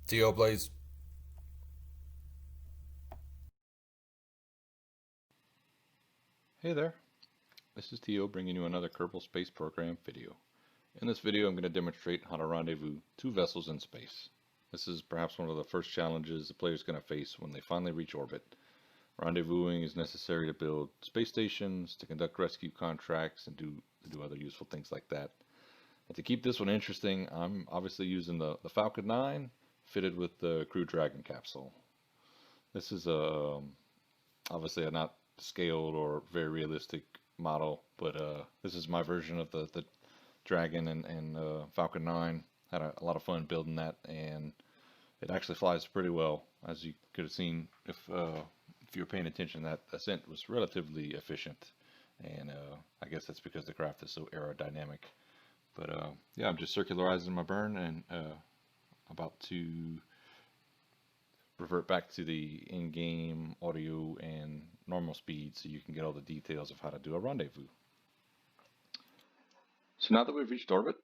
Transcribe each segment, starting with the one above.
TO plays. Hey there, this is Tio bringing you another Kerbal Space Program video. In this video I'm going to demonstrate how to rendezvous two vessels in space. This is perhaps one of the first challenges the player is going to face when they finally reach orbit. Rendezvousing is necessary to build space stations, to conduct rescue contracts, and do other useful things like that. And to keep this one interesting, I'm obviously using the Falcon 9 fitted with the Crew Dragon Capsule. This is obviously a not scaled or very realistic model, but this is my version of the Dragon and Falcon 9. Had a lot of fun building that, and it actually flies pretty well, as you could have seen if you were paying attention. That ascent was relatively efficient, and I guess that's because the craft is so aerodynamic. But yeah, I'm just circularizing my burn and about to revert back to the in-game audio and normal speed so you can get all the details of how to do a rendezvous. So now that we've reached orbit,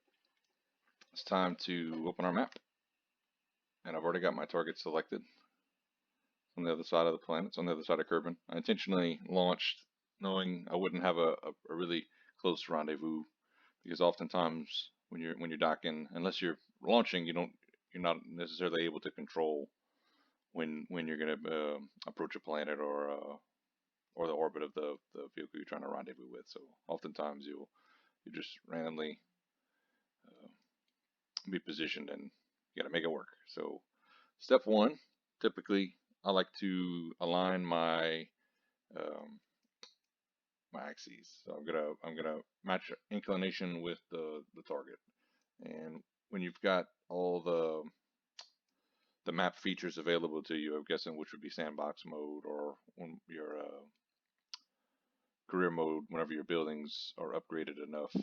it's time to open our map. And I've already got my target selected on the other side of the planet. It's on the other side of Kerbin. I intentionally launched knowing I wouldn't have a really close rendezvous, because oftentimes when you're docking, unless you're launching, you're not necessarily able to control when you're going to approach a planet or the orbit of the vehicle you're trying to rendezvous with. So oftentimes you just randomly be positioned and you got to make it work. So step one, typically I like to align my my axes. So I'm gonna match inclination with the target. And when you've got all the map features available to you, I'm guessing which would be sandbox mode or when your career mode, whenever your buildings are upgraded enough,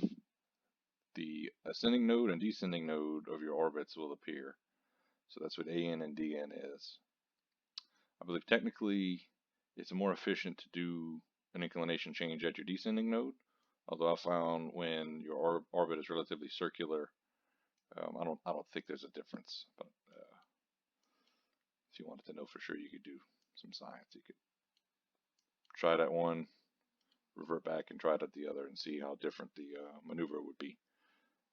the ascending node and descending node of your orbits will appear. So that's what AN and DN is. I believe technically it's more efficient to do an inclination change at your descending node, although I found when your orbit is relatively circular, I don't think there's a difference. But if you wanted to know for sure, you could do some science. You could try it at one, revert back and try it at the other, and see how different the maneuver would be.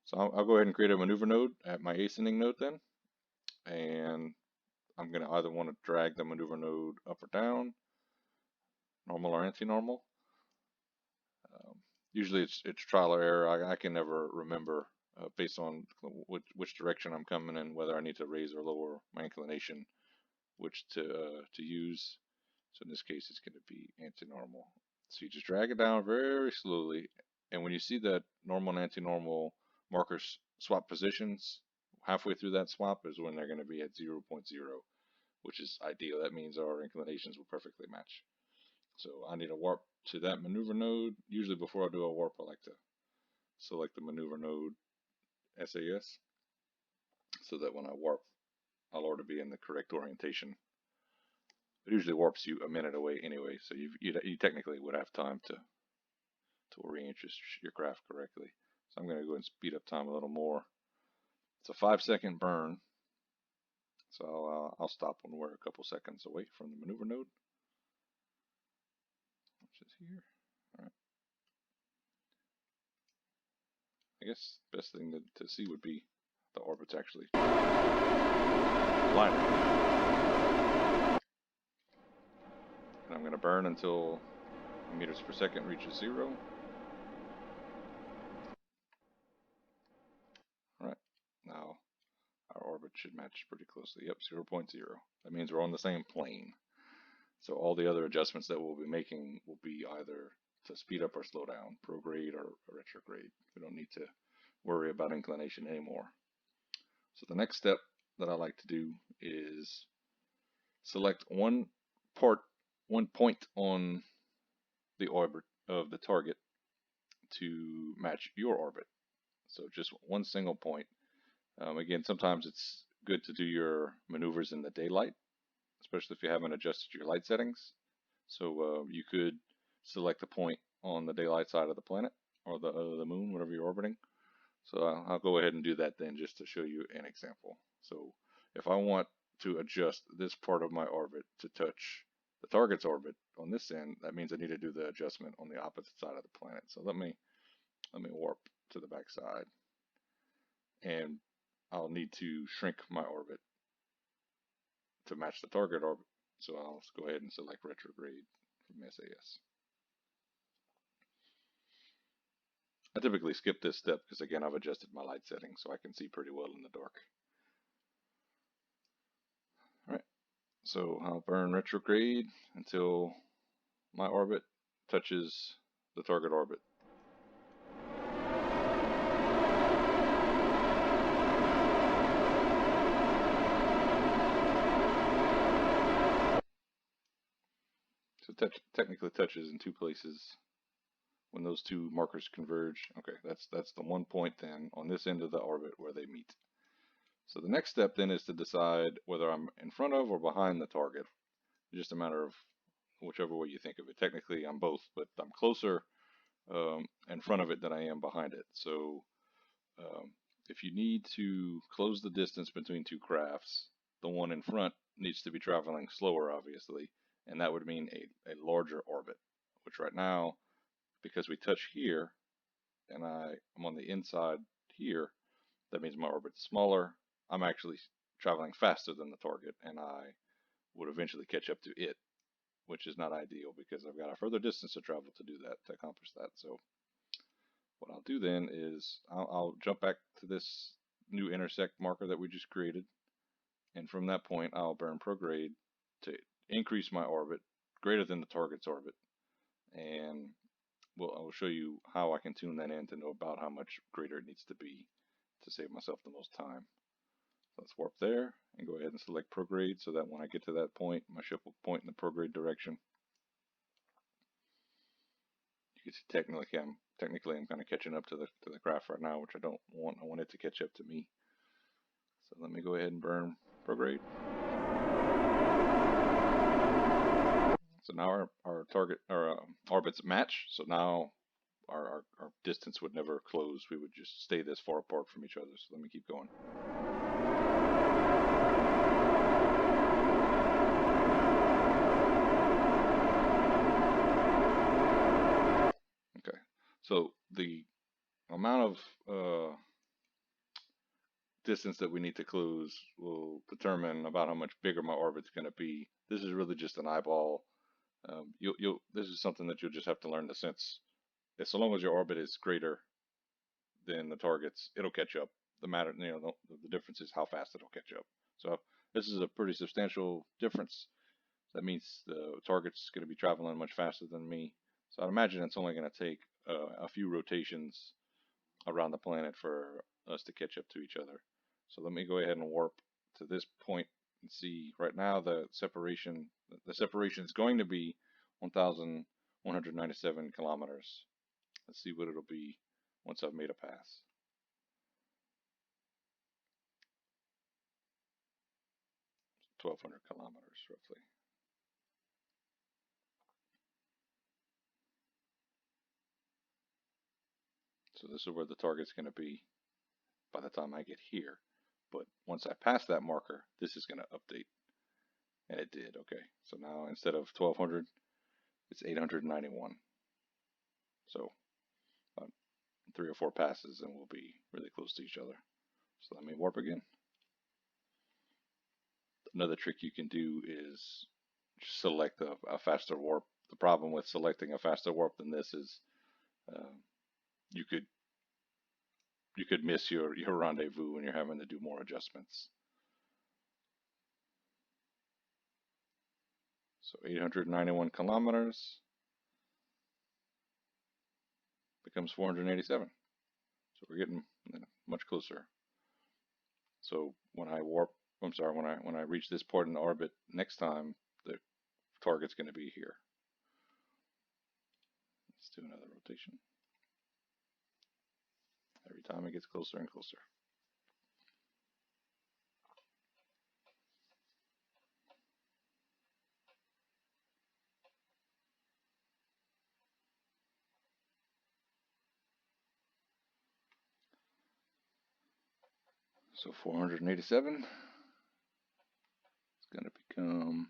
So I'll go ahead and create a maneuver node at my ascending node then, and I'm going to either want to drag the maneuver node up or down, normal or anti-normal. Usually it's trial or error. I can never remember based on which direction I'm coming in, whether I need to raise or lower my inclination, which to use. So in this case, it's going to be anti-normal. So you just drag it down very slowly, and when you see that normal and anti-normal markers swap positions, halfway through that swap is when they're going to be at 0.0, which is ideal. That means our inclinations will perfectly match. So I need a warp to that maneuver node. Usually before I do a warp, I like to select the maneuver node SAS so that when I warp, I'll already be in the correct orientation. It usually warps you a minute away anyway, so you technically would have time to orient your craft correctly. So I'm going to go ahead and speed up time a little more. It's a 5-second burn, so I'll stop when we're a couple seconds away from the maneuver node, which is here. All right. I guess the best thing to see would be the orbits actually lining. And I'm going to burn until meters per second reaches 0. All right, now our orbit should match pretty closely. Yep, 0.0. That means we're on the same plane. So all the other adjustments that we'll be making will be either to speed up or slow down, prograde or retrograde. We don't need to worry about inclination anymore. So the next step that I like to do is select one point on the orbit of the target to match your orbit. So just one single point. Again, sometimes it's good to do your maneuvers in the daylight, especially if you haven't adjusted your light settings. So you could select a point on the daylight side of the planet or the moon, whatever you're orbiting. So I'll go ahead and do that then just to show you an example. So if I want to adjust this part of my orbit to touch the target's orbit on this end, that means I need to do the adjustment on the opposite side of the planet. So let me warp to the back side, and I'll need to shrink my orbit to match the target orbit. So I'll go ahead and select retrograde from SAS. I typically skip this step because, again, I've adjusted my light settings so I can see pretty well in the dark. Alright, so I'll burn retrograde until my orbit touches the target orbit. So technically touches in two places when those two markers converge. Okay, that's the one point then on this end of the orbit where they meet. So the next step then is to decide whether I'm in front of or behind the target. Just a matter of whichever way you think of it. Technically I'm both, but I'm closer in front of it than I am behind it. So if you need to close the distance between two crafts, the one in front needs to be traveling slower, obviously, and that would mean a larger orbit, which right now, because we touch here and I'm on the inside here, that means my orbit's smaller. I'm actually traveling faster than the target, and I would eventually catch up to it, which is not ideal because I've got a further distance to travel to do that, to accomplish that. So what I'll do then is I'll jump back to this new intersect marker that we just created, and from that point I'll burn prograde to increase my orbit greater than the target's orbit, and I will show you how I can tune that in to know about how much greater it needs to be to save myself the most time. So let's warp there and go ahead and select prograde so that when I get to that point, my ship will point in the prograde direction. You can see technically I'm kind of catching up to the craft right now, which I don't want. I want it to catch up to me. So let me go ahead and burn prograde. So now our target, our orbits match. So now our distance would never close. We would just stay this far apart from each other. So let me keep going. Okay, so the amount of distance that we need to close will determine about how much bigger my orbit's going to be. This is really just an eyeball. This is something that you'll just have to learn to sense. So long as your orbit is greater than the target's, it'll catch up. The difference is how fast it'll catch up. So this is a pretty substantial difference. That means the target's going to be traveling much faster than me. So I'd imagine it's only going to take a few rotations around the planet for us to catch up to each other. So let me go ahead and warp to this point and see. Right now the separation is going to be 1,197 kilometers. Let's see what it'll be once I've made a pass. It's 1,200 kilometers roughly. So this is where the target's going to be by the time I get here. But once I pass that marker, this is going to update. And it did. Okay. So now instead of 1,200, it's 891. So 3 or 4 passes and we'll be really close to each other. So let me warp again. Another trick you can do is just select a faster warp. The problem with selecting a faster warp than this is you could miss your rendezvous when you're having to do more adjustments. So 891 kilometers becomes 487. So we're getting much closer. So when I reach this point in the orbit next time, the target's going to be here. Let's do another rotation. Every time it gets closer and closer. So 487. It's going to become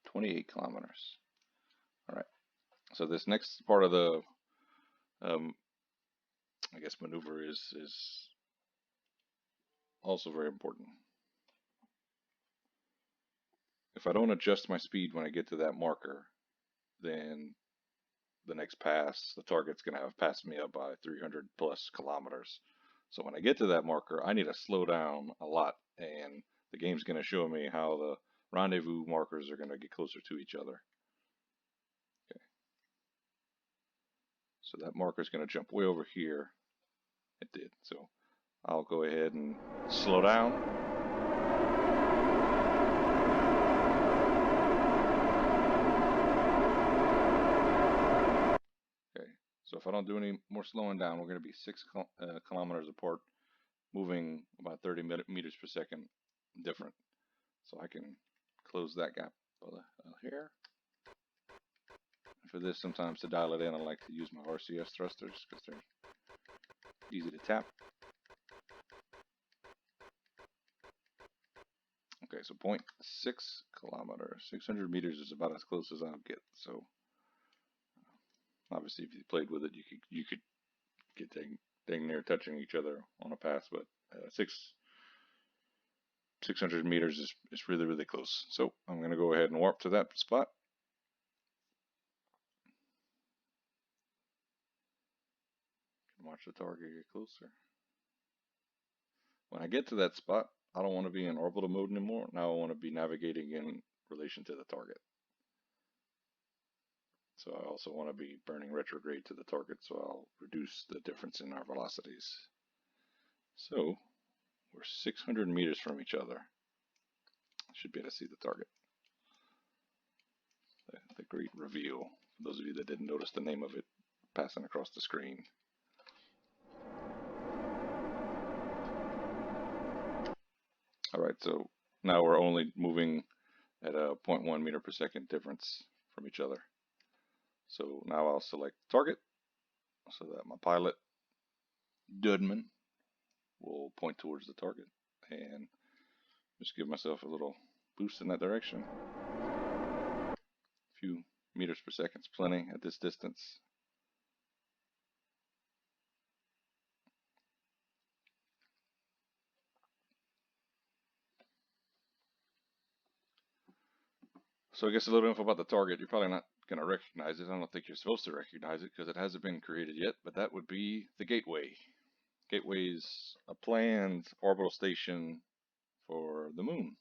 28 kilometers. All right. So this next part of the, I guess, maneuver is also very important. If I don't adjust my speed when I get to that marker, then the next pass, the target's going to have passed me up by 300 plus kilometers. So when I get to that marker, I need to slow down a lot, and the game's going to show me how the rendezvous markers are going to get closer to each other. Okay. So that marker is going to jump way over here. It did. So I'll go ahead and slow down. Okay. So if I don't do any more slowing down, we're going to be 6 kilometers apart, moving about 30 meters per second different. So I can close that gap here. For this, sometimes to dial it in, I like to use my RCS thrusters because they're easy to tap. Okay, so 0.6 kilometers, 600 meters is about as close as I'll get. So obviously, if you played with it, you could get dang near touching each other on a pass, but 600 meters is really, really close. So I'm going to go ahead and warp to that spot. Watch the target get closer. When I get to that spot, I don't want to be in orbital mode anymore. Now I want to be navigating in relation to the target. So I also want to be burning retrograde to the target, so I'll reduce the difference in our velocities. So we're 600 meters from each other. Should be able to see the target. The great reveal, for those of you that didn't notice the name of it passing across the screen. All right, so now we're only moving at a 0.1 meter per second difference from each other. So now I'll select target so that my pilot, Dudman, will point towards the target and just give myself a little boost in that direction. A few meters per second is plenty at this distance. So I guess a little info about the target. You're probably not going to recognize it. I don't think you're supposed to recognize it because it hasn't been created yet, but that would be the Gateway. Gateway is a planned orbital station for the moon.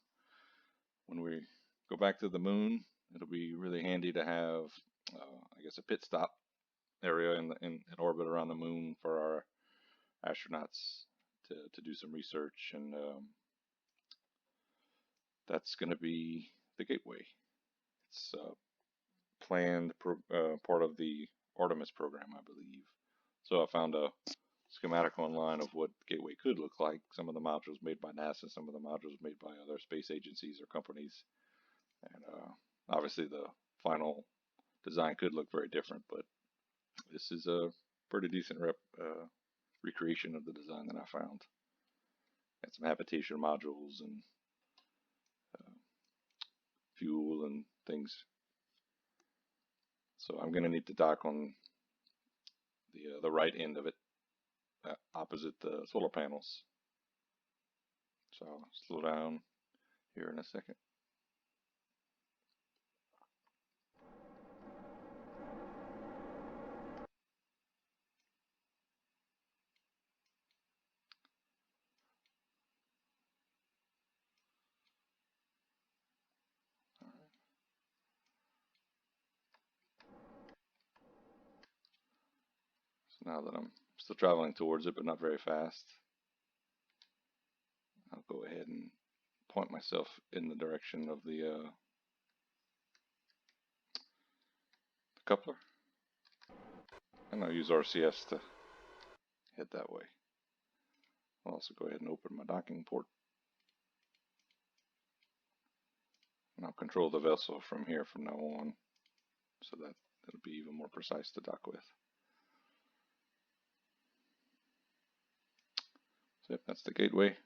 When we go back to the moon, it'll be really handy to have, I guess, a pit stop area in orbit around the moon for our astronauts to do some research, and that's going to be the Gateway. It's a planned part of the Artemis program, I believe. So I found a schematic online of what Gateway could look like. Some of the modules made by NASA, some of the modules made by other space agencies or companies. And obviously the final design could look very different, but this is a pretty decent recreation of the design that I found. Got some habitation modules and fuel and things. So I'm going to need to dock on the right end of it, opposite the solar panels. So I'll slow down here in a second. So now that I'm still traveling towards it, but not very fast, I'll go ahead and point myself in the direction of the coupler, and I'll use RCS to head that way. I'll also go ahead and open my docking port, and I'll control the vessel from here from now on, so that it'll be even more precise to dock with. So yep, that's the Gateway.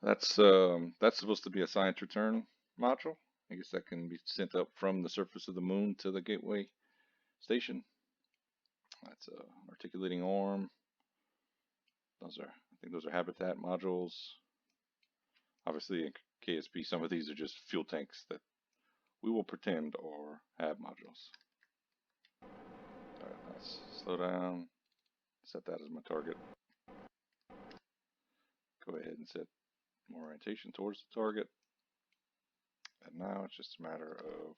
That's supposed to be a science return module. I guess that can be sent up from the surface of the moon to the gateway station. That's a articulating arm. I think those are habitat modules. Obviously, in KSP, some of these are just fuel tanks that we will pretend are have modules. Alright, let's slow down. Set that as my target. Go ahead and set more orientation towards the target. And now it's just a matter of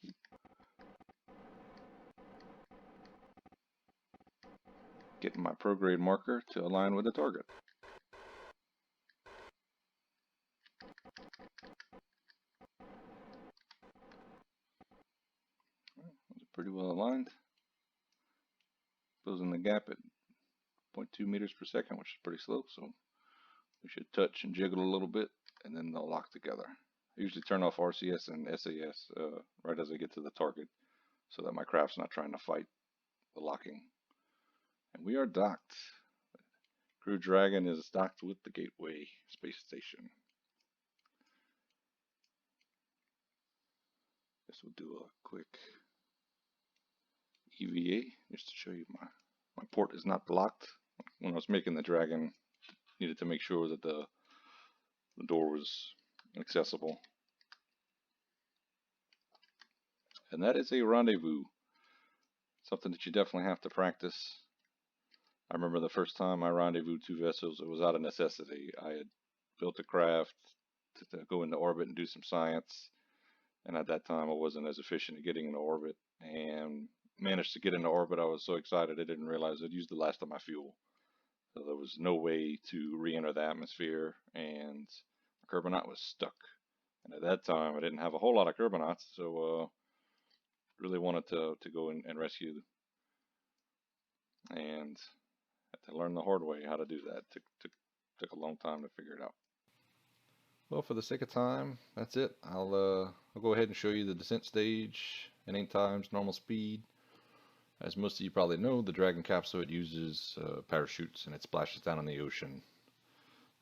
getting my prograde marker to align with the target. Those are pretty well aligned. Closing the gap at 0.2 meters per second, which is pretty slow, so we should touch and jiggle a little bit, and then they'll lock together. I usually turn off RCS and SAS right as I get to the target, so that my craft's not trying to fight the locking. And we are docked. Crew Dragon is docked with the Gateway Space Station. Guess we'll do a quick EVA just to show you my port is not blocked. When I was making the Dragon, needed to make sure that the door was accessible. And that is a rendezvous. Something that you definitely have to practice. I remember the first time I rendezvoused two vessels, it was out of necessity. I had built a craft to go into orbit and do some science. And at that time, I wasn't as efficient at getting into orbit, and managed to get into orbit. I was so excited I didn't realize I'd used the last of my fuel. So there was no way to re-enter the atmosphere, and the Kerbal was stuck. And at that time, I didn't have a whole lot of Kerbal, so really wanted to go and rescue. And had to learn the hard way how to do that. Took a long time to figure it out. Well, for the sake of time, that's it. I'll go ahead and show you the descent stage in 8 times normal speed. As most of you probably know, the Dragon Capsule, it uses parachutes and it splashes down in the ocean.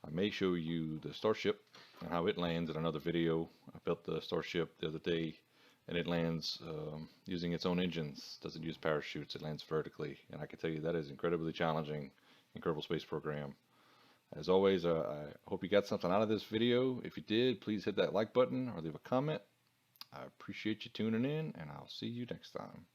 I may show you the Starship and how it lands in another video. I built the Starship the other day, and it lands using its own engines. Doesn't use parachutes, it lands vertically, and I can tell you that is incredibly challenging in Kerbal Space Program. As always, I hope you got something out of this video. If you did, please hit that like button or leave a comment. I appreciate you tuning in, and I'll see you next time.